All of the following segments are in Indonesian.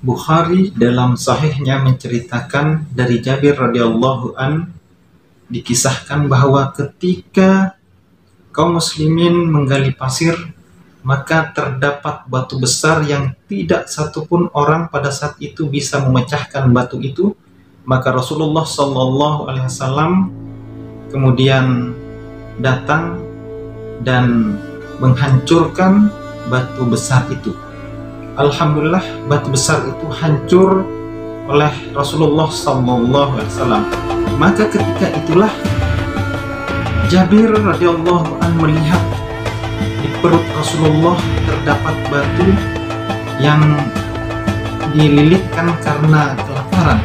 Bukhari dalam sahihnya menceritakan dari Jabir radhiyallahu an, dikisahkan bahwa ketika kaum muslimin menggali pasir, maka terdapat batu besar yang tidak satupun orang pada saat itu bisa memecahkan batu itu. Maka Rasulullah SAW kemudian datang dan menghancurkan batu besar itu. Alhamdulillah, batu besar itu hancur oleh Rasulullah SAW. Maka ketika itulah Jabir radhiyallahu an melihat di perut Rasulullah terdapat batu yang dililitkan karena kelaparan.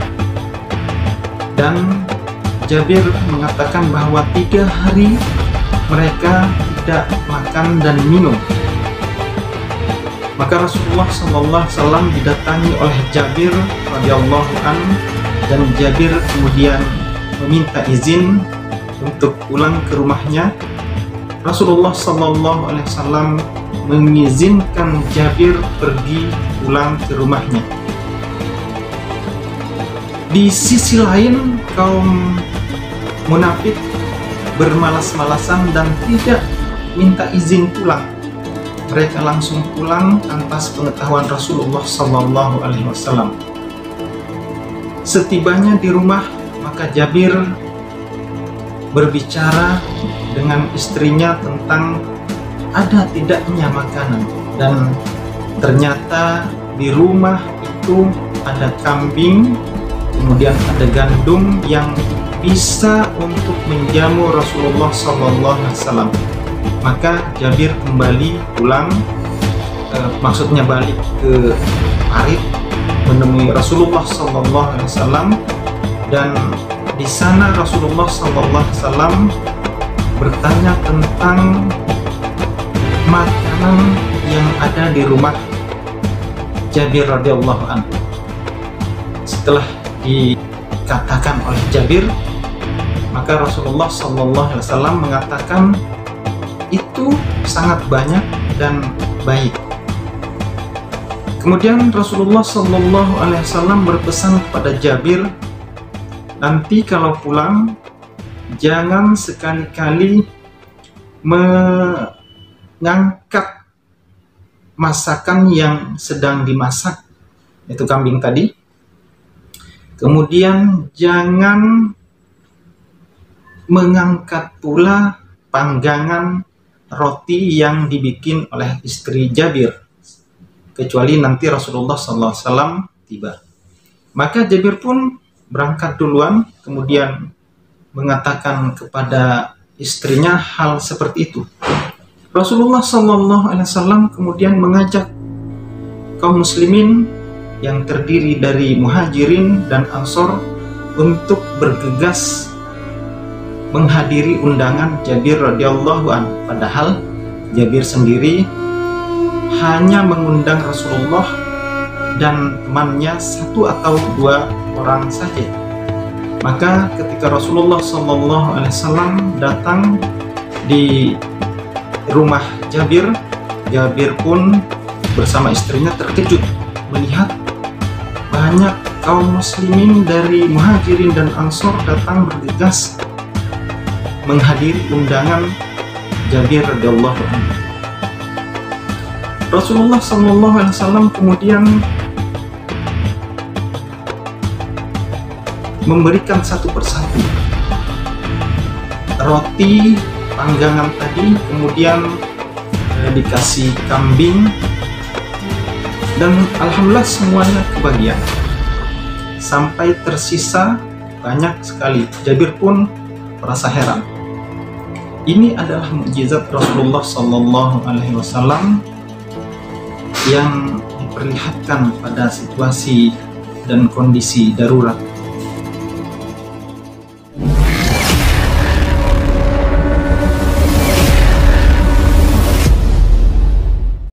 Dan Jabir mengatakan bahwa 3 hari mereka tidak makan dan minum. Maka Rasulullah SAW didatangi oleh Jabir radhiyallahu an, dan Jabir kemudian meminta izin untuk pulang ke rumahnya. Rasulullah SAW mengizinkan Jabir pergi pulang ke rumahnya. Di sisi lain, kaum munafik bermalas-malasan dan tidak minta izin pulang. Mereka langsung pulang tanpa sepengetahuan Rasulullah SAW. Setibanya di rumah, maka Jabir berbicara dengan istrinya tentang ada tidaknya makanan, dan ternyata di rumah itu ada kambing, kemudian ada gandum yang bisa untuk menjamu Rasulullah SAW. Maka Jabir kembali pulang, maksudnya balik ke Parit, menemui Rasulullah SAW, dan di sana Rasulullah SAW bertanya tentang makanan yang ada di rumah Jabir radhiyallahu anhu. Setelah dikatakan oleh Jabir, maka Rasulullah SAW mengatakan itu sangat banyak dan baik. Kemudian Rasulullah SAW berpesan kepada Jabir, nanti kalau pulang jangan sekali-kali mengangkat masakan yang sedang dimasak, yaitu kambing tadi. Kemudian jangan mengangkat pula panggangan roti yang dibikin oleh istri Jabir, kecuali nanti Rasulullah SAW tiba. Maka Jabir pun berangkat duluan, kemudian mengatakan kepada istrinya hal seperti itu. Rasulullah SAW kemudian mengajak kaum muslimin yang terdiri dari muhajirin dan ansor untuk bergegas menghadiri undangan Jabir radhiyallahu an. Padahal Jabir sendiri hanya mengundang Rasulullah dan temannya 1 atau 2 orang saja. Maka ketika Rasulullah SAW datang di rumah Jabir, Jabir pun bersama istrinya terkejut melihat banyak kaum muslimin dari muhajirin dan ansor datang bergegas menghadiri undangan Jabir radhiyallahu anhu. Rasulullah SAW kemudian memberikan satu persatu roti panggangan tadi, kemudian dikasih kambing, dan alhamdulillah semuanya kebagian sampai tersisa banyak sekali. Jabir pun merasa heran. Ini adalah mukjizat Rasulullah SAW yang diperlihatkan pada situasi dan kondisi darurat.